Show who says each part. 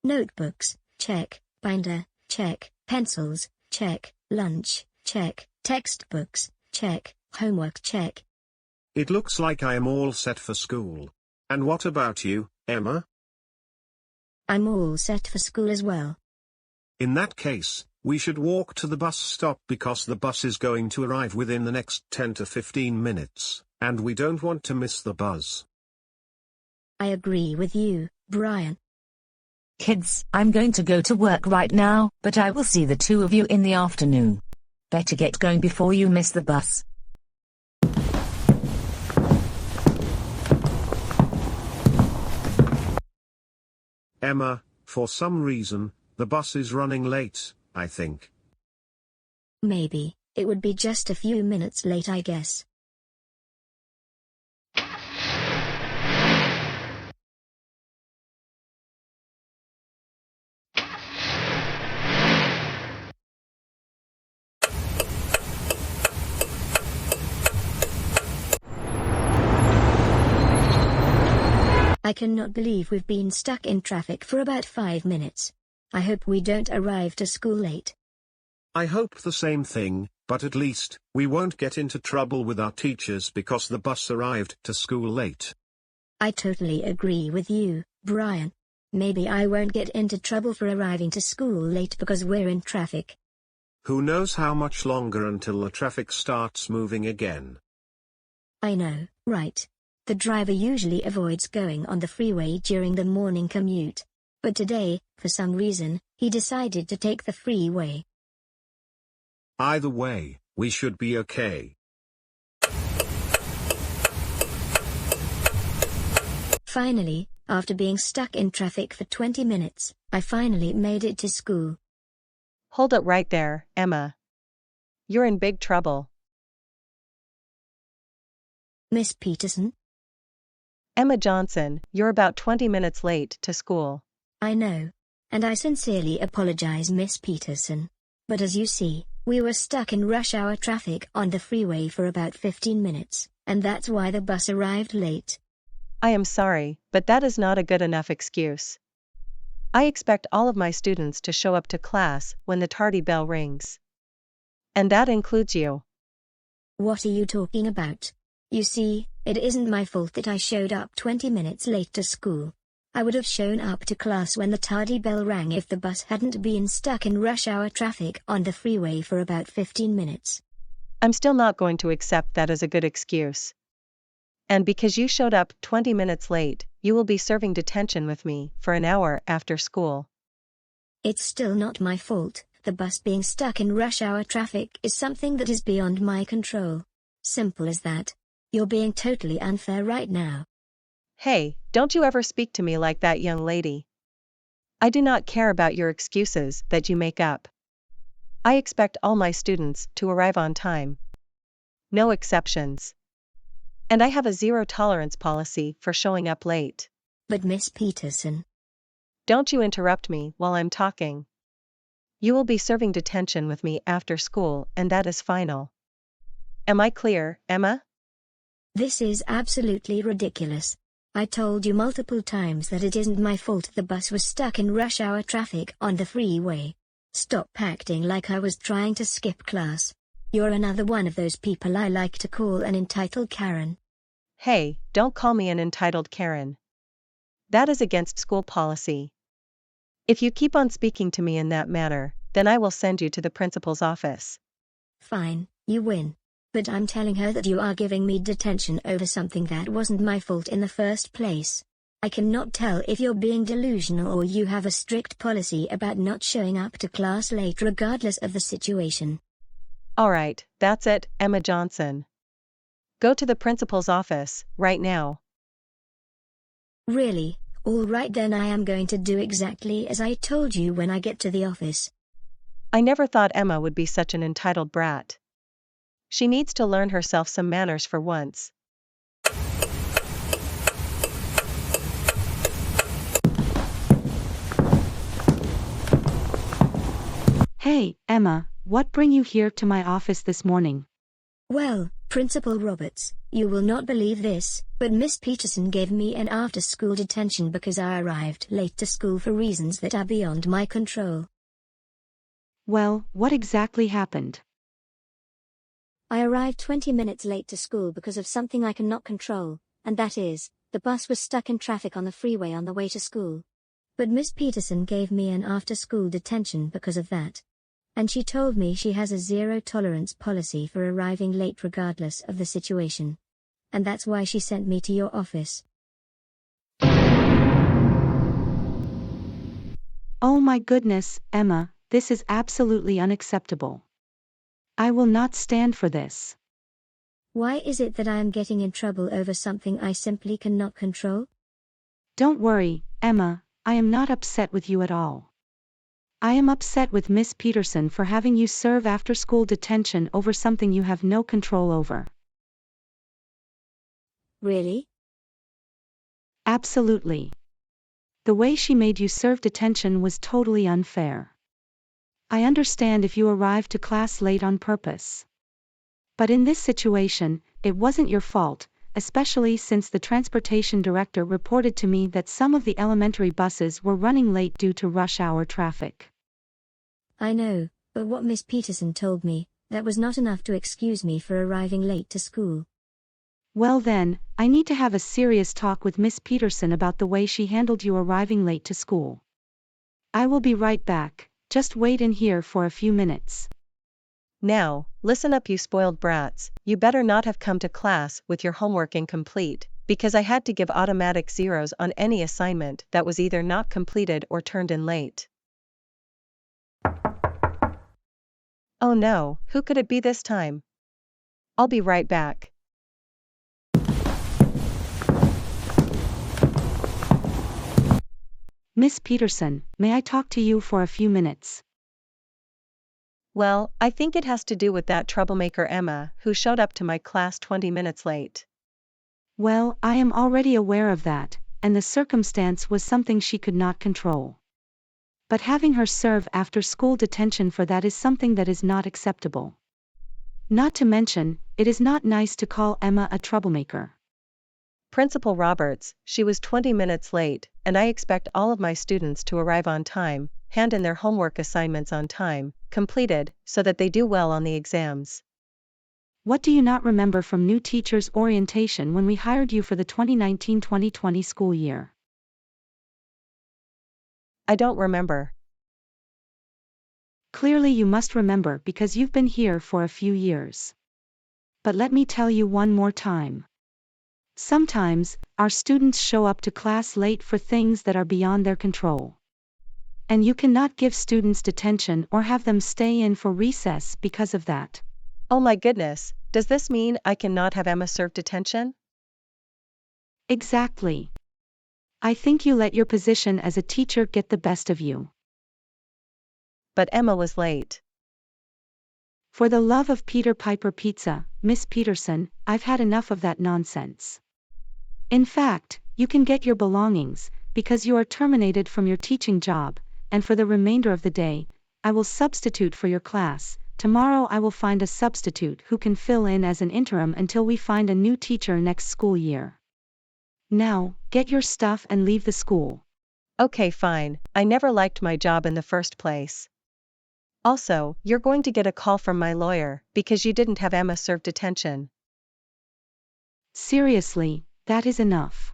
Speaker 1: Notebooks, check. Binder, check. Pencils, check. Lunch, check. Textbooks, check. Homework, check.
Speaker 2: It looks like I am all set for school. And what about you, Emma?
Speaker 1: I'm all set for school as well.
Speaker 2: In that case, we should walk to the bus stop because the bus is going to arrive within the next 10 to 15 minutes, and we don't want to miss the bus.
Speaker 1: I agree with you, Brian.
Speaker 3: Kids, I'm going to go to work right now, but I will see the two of you in the afternoon. Better get going before you miss the bus.
Speaker 2: Emma, for some reason, the bus is running late, I think.
Speaker 1: Maybe, it would be just a few minutes late, I guess. I cannot believe we've been stuck in traffic for about 5 minutes. I hope we don't arrive to school late.
Speaker 2: I hope the same thing, but at least, we won't get into trouble with our teachers because the bus arrived to school late.
Speaker 1: I totally agree with you, Brian. Maybe I won't get into trouble for arriving to school late because we're in traffic.
Speaker 2: Who knows how much longer until the traffic starts moving again?
Speaker 1: I know, right? The driver usually avoids going on the freeway during the morning commute. But today, for some reason, he decided to take the freeway.
Speaker 2: Either way, we should be okay.
Speaker 1: Finally, after being stuck in traffic for 20 minutes, I finally made it to school.
Speaker 4: Hold it right there, Emma. You're in big trouble.
Speaker 1: Miss Peterson?
Speaker 4: Emma Johnson, you're about 20 minutes late to school.
Speaker 1: I know. And I sincerely apologize, Miss Peterson. But as you see, we were stuck in rush hour traffic on the freeway for about 15 minutes, and that's why the bus arrived late.
Speaker 4: I am sorry, but that is not a good enough excuse. I expect all of my students to show up to class when the tardy bell rings. And that includes you.
Speaker 1: What are you talking about? You see, it isn't my fault that I showed up 20 minutes late to school. I would have shown up to class when the tardy bell rang if the bus hadn't been stuck in rush hour traffic on the freeway for about 15 minutes.
Speaker 4: I'm still not going to accept that as a good excuse. And because you showed up 20 minutes late, you will be serving detention with me for an hour after school.
Speaker 1: It's still not my fault. The bus being stuck in rush hour traffic is something that is beyond my control. Simple as that. You're being totally unfair right now.
Speaker 4: Hey, don't you ever speak to me like that, young lady. I do not care about your excuses that you make up. I expect all my students to arrive on time. No exceptions. And I have a zero-tolerance policy for showing up late.
Speaker 1: But Miss Peterson.
Speaker 4: Don't you interrupt me while I'm talking. You will be serving detention with me after school, and that is final. Am I clear, Emma?
Speaker 1: This is absolutely ridiculous. I told you multiple times that it isn't my fault the bus was stuck in rush hour traffic on the freeway. Stop acting like I was trying to skip class. You're another one of those people I like to call an entitled Karen.
Speaker 4: Hey, don't call me an entitled Karen. That is against school policy. If you keep on speaking to me in that manner, then I will send you to the principal's office.
Speaker 1: Fine, you win. But I'm telling her that you are giving me detention over something that wasn't my fault in the first place. I cannot tell if you're being delusional or you have a strict policy about not showing up to class late regardless of the situation.
Speaker 4: Alright, that's it, Emma Johnson. Go to the principal's office, right now.
Speaker 1: Really? Alright then, I am going to do exactly as I told you when I get to the office.
Speaker 4: I never thought Emma would be such an entitled brat. She needs to learn herself some manners for once.
Speaker 5: Hey, Emma, what bring you here to my office this morning?
Speaker 1: Well, Principal Roberts, You will not believe this, but Miss Peterson gave me an after-school detention because I arrived late to school for reasons that are beyond my control.
Speaker 5: Well, what exactly happened?
Speaker 1: I arrived 20 minutes late to school because of something I cannot control, and that is, the bus was stuck in traffic on the freeway on the way to school. But Miss Peterson gave me an after-school detention because of that. And she told me she has a zero-tolerance policy for arriving late regardless of the situation. And that's why she sent me to your office.
Speaker 5: Oh my goodness, Emma, this is absolutely unacceptable. I will not stand for this.
Speaker 1: Why is it that I am getting in trouble over something I simply cannot control?
Speaker 5: Don't worry, Emma, I am not upset with you at all. I am upset with Miss Peterson for having you serve after-school detention over something you have no control over.
Speaker 1: Really?
Speaker 5: Absolutely. The way she made you serve detention was totally unfair. I understand if you arrived to class late on purpose. But in this situation, it wasn't your fault, especially since the transportation director reported to me that some of the elementary buses were running late due to rush hour traffic.
Speaker 1: I know, but what Miss Peterson told me, that was not enough to excuse me for arriving late to school.
Speaker 5: Well then, I need to have a serious talk with Miss Peterson about the way she handled you arriving late to school. I will be right back, just wait in here for a few minutes.
Speaker 4: Now, listen up you spoiled brats, you better not have come to class with your homework incomplete, because I had to give automatic zeros on any assignment that was either not completed or turned in late. Oh no, who could it be this time? I'll be right back.
Speaker 5: Miss Peterson, may I talk to you for a few minutes?
Speaker 4: Well, I think it has to do with that troublemaker Emma, who showed up to my class 20 minutes late.
Speaker 5: Well, I am already aware of that, and the circumstance was something she could not control. But having her serve after-school detention for that is something that is not acceptable. Not to mention, it is not nice to call Emma a troublemaker.
Speaker 4: Principal Roberts, she was 20 minutes late, and I expect all of my students to arrive on time, hand in their homework assignments on time, completed, so that they do well on the exams.
Speaker 5: What do you not remember from new teachers' orientation when we hired you for the 2019-2020 school year?
Speaker 4: I don't remember.
Speaker 5: Clearly you must remember because you've been here for a few years. But let me tell you one more time. Sometimes, our students show up to class late for things that are beyond their control. And you cannot give students detention or have them stay in for recess because of that.
Speaker 4: Oh my goodness, does this mean I cannot have Emma serve detention?
Speaker 5: Exactly. I think you let your position as a teacher get the best of you.
Speaker 4: But Emma was late.
Speaker 5: For the love of Peter Piper pizza, Miss Peterson, I've had enough of that nonsense. In fact, you can get your belongings, because you are terminated from your teaching job, and for the remainder of the day, I will substitute for your class. Tomorrow I will find a substitute who can fill in as an interim until we find a new teacher next school year. Now, get your stuff and leave the school.
Speaker 4: Okay, fine, I never liked my job in the first place. Also, you're going to get a call from my lawyer, because you didn't have Emma serve detention.
Speaker 5: Seriously, that is enough.